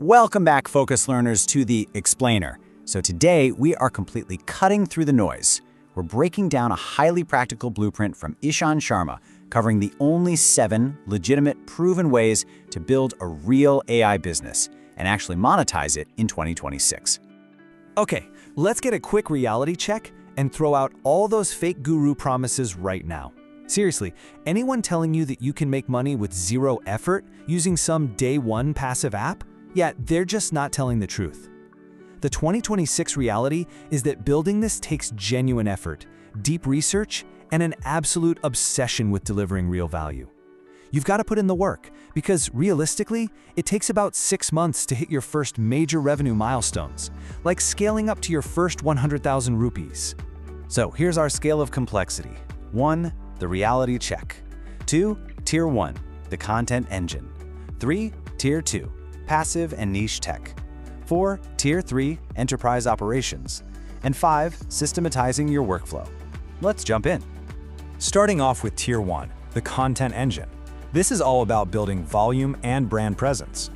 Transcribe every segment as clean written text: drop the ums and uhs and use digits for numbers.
Welcome back, Focus Learners, to the Explainer. So today, we are completely cutting through the noise. We're breaking down a highly practical blueprint from Ishan Sharma, covering the only 7 legitimate, proven ways to build a real AI business and actually monetize it in 2026. Okay, let's get a quick reality check and throw out all those fake guru promises right now. Seriously, anyone telling you that you can make money with zero effort using some day one passive app? Yeah, they're just not telling the truth. The 2026 reality is that building this takes genuine effort, deep research, and an absolute obsession with delivering real value. You've got to put in the work, because realistically, it takes about 6 months to hit your first major revenue milestones, like scaling up to your first 100,000 rupees. So here's our scale of complexity. 1, the reality check. 2, Tier 1, the content engine. 3, Tier 2, passive and niche tech. 4, Tier 3, enterprise operations. And 5, systematizing your workflow. Let's jump in. Starting off with Tier 1, the content engine. This is all about building volume and brand presence.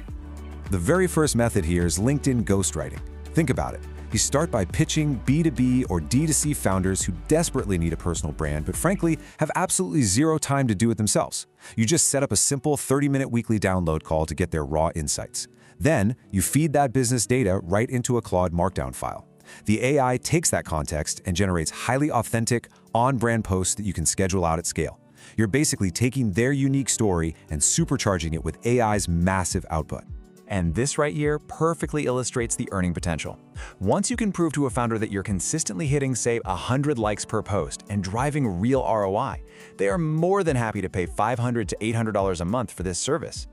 The very first method here is LinkedIn ghostwriting. Think about it. You start by pitching B2B or D2C founders who desperately need a personal brand, but frankly, have absolutely zero time to do it themselves. You just set up a simple 30-minute weekly download call to get their raw insights. Then, you feed that business data right into a Claude Markdown file. The AI takes that context and generates highly authentic, on-brand posts that you can schedule out at scale. You're basically taking their unique story and supercharging it with AI's massive output. And this right here perfectly illustrates the earning potential. Once you can prove to a founder that you're consistently hitting, say, 100 likes per post and driving real ROI, they are more than happy to pay $500 to $800 a month for this service.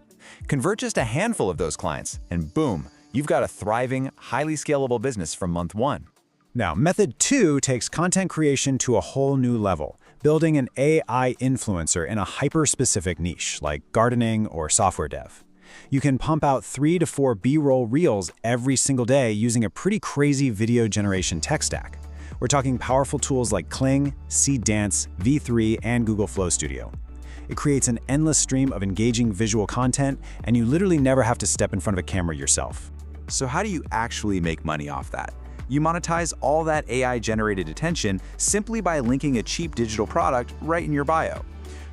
Convert just a handful of those clients, and boom, you've got a thriving, highly scalable business from month 1. Now, method 2 takes content creation to a whole new level, building an AI influencer in a hyper-specific niche, like gardening or software dev. You can pump out 3 to 4 B-roll reels every single day using a pretty crazy video generation tech stack. We're talking powerful tools like Kling, Seedance, V3, and Google Flow Studio. It creates an endless stream of engaging visual content, and you literally never have to step in front of a camera yourself. So how do you actually make money off that? You monetize all that AI-generated attention simply by linking a cheap digital product right in your bio.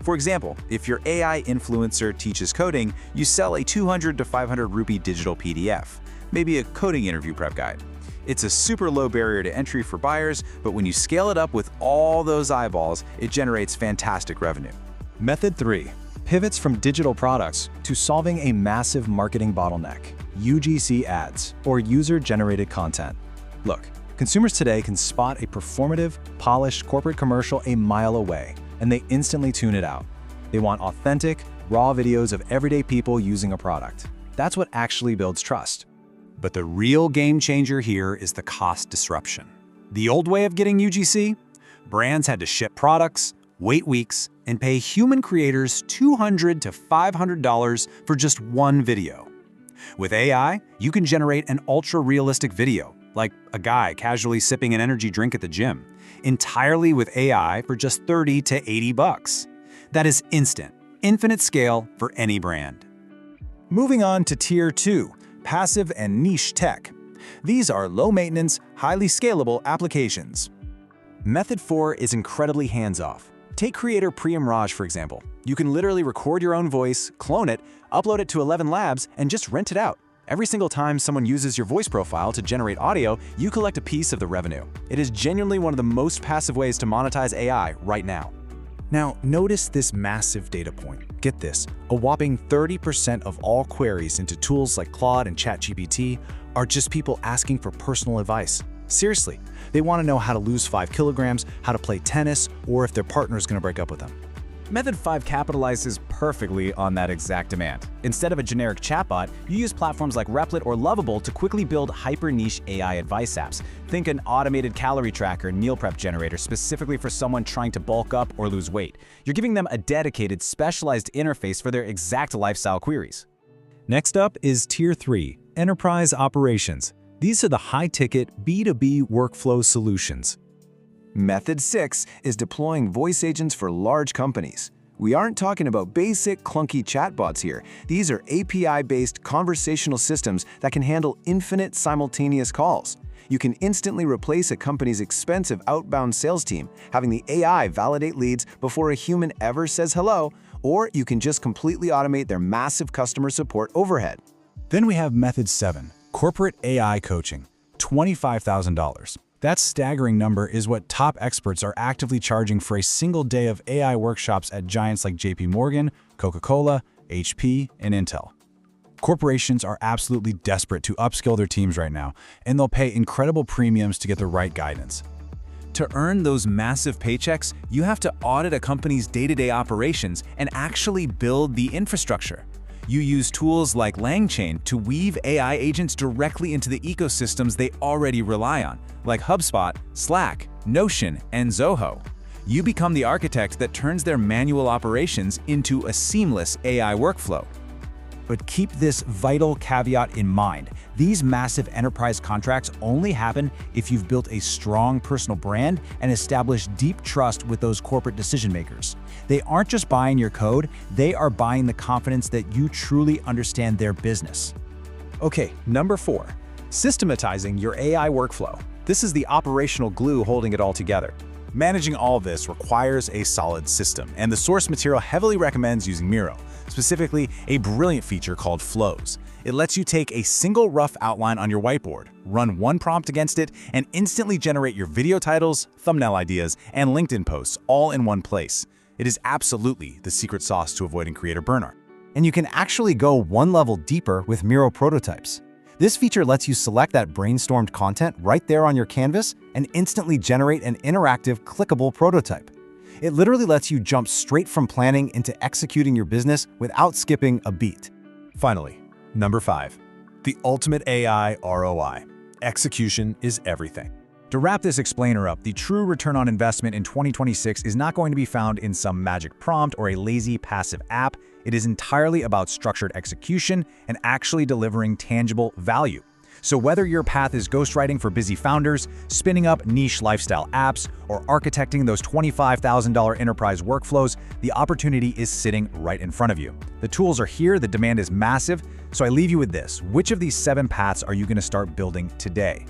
For example, if your AI influencer teaches coding, you sell a 200 to 500 rupee digital PDF, maybe a coding interview prep guide. It's a super low barrier to entry for buyers, but when you scale it up with all those eyeballs, it generates fantastic revenue. Method 3, pivots from digital products to solving a massive marketing bottleneck, UGC ads, or user-generated content. Look, consumers today can spot a performative, polished corporate commercial a mile away, and they instantly tune it out. They want authentic, raw videos of everyday people using a product. That's what actually builds trust. But the real game changer here is the cost disruption. The old way of getting UGC? Brands had to ship products, wait weeks, and pay human creators $200 to $500 for just one video. With AI, you can generate an ultra-realistic video, like a guy casually sipping an energy drink at the gym, entirely with AI for just $30 to $80. That is instant, infinite scale for any brand. Moving on to Tier 2, passive and niche tech. These are low-maintenance, highly scalable applications. Method 4 is incredibly hands-off. Take creator Priyam Raj, for example. You can literally record your own voice, clone it, upload it to 11 Labs, and just rent it out. Every single time someone uses your voice profile to generate audio, you collect a piece of the revenue. It is genuinely one of the most passive ways to monetize AI right now. Now, notice this massive data point. Get this, a whopping 30% of all queries into tools like Claude and ChatGPT are just people asking for personal advice. Seriously, they want to know how to lose 5 kilograms, how to play tennis, or if their partner is going to break up with them. Method 5 capitalizes perfectly on that exact demand. Instead of a generic chatbot, you use platforms like Replit or Lovable to quickly build hyper-niche AI advice apps. Think an automated calorie tracker and meal prep generator specifically for someone trying to bulk up or lose weight. You're giving them a dedicated, specialized interface for their exact lifestyle queries. Next up is Tier 3, enterprise operations. These are the high-ticket B2B workflow solutions. Method 6 is deploying voice agents for large companies. We aren't talking about basic, clunky chatbots here. These are API-based conversational systems that can handle infinite simultaneous calls. You can instantly replace a company's expensive outbound sales team, having the AI validate leads before a human ever says hello, or you can just completely automate their massive customer support overhead. Then we have Method 7, Corporate AI Coaching, $25,000. That staggering number is what top experts are actively charging for a single day of AI workshops at giants like JP Morgan, Coca-Cola, HP, and Intel. Corporations are absolutely desperate to upskill their teams right now, and they'll pay incredible premiums to get the right guidance. To earn those massive paychecks, you have to audit a company's day-to-day operations and actually build the infrastructure. You use tools like LangChain to weave AI agents directly into the ecosystems they already rely on, like HubSpot, Slack, Notion, and Zoho. You become the architect that turns their manual operations into a seamless AI workflow. But keep this vital caveat in mind. These massive enterprise contracts only happen if you've built a strong personal brand and established deep trust with those corporate decision makers. They aren't just buying your code, they are buying the confidence that you truly understand their business. Okay, number 4, systematizing your AI workflow. This is the operational glue holding it all together. Managing all this requires a solid system, and the source material heavily recommends using Miro, specifically a brilliant feature called Flows. It lets you take a single rough outline on your whiteboard, run one prompt against it, and instantly generate your video titles, thumbnail ideas, and LinkedIn posts all in one place. It is absolutely the secret sauce to avoiding creator burnout. And you can actually go one level deeper with Miro prototypes. This feature lets you select that brainstormed content right there on your canvas and instantly generate an interactive, clickable prototype. It literally lets you jump straight from planning into executing your business without skipping a beat. Finally, number 5, the ultimate AI ROI. Execution is everything. To wrap this explainer up, the true return on investment in 2026 is not going to be found in some magic prompt or a lazy passive app. It is entirely about structured execution and actually delivering tangible value. So whether your path is ghostwriting for busy founders, spinning up niche lifestyle apps, or architecting those $25,000 enterprise workflows, the opportunity is sitting right in front of you. The tools are here, the demand is massive, so I leave you with this. Which of these 7 paths are you going to start building today?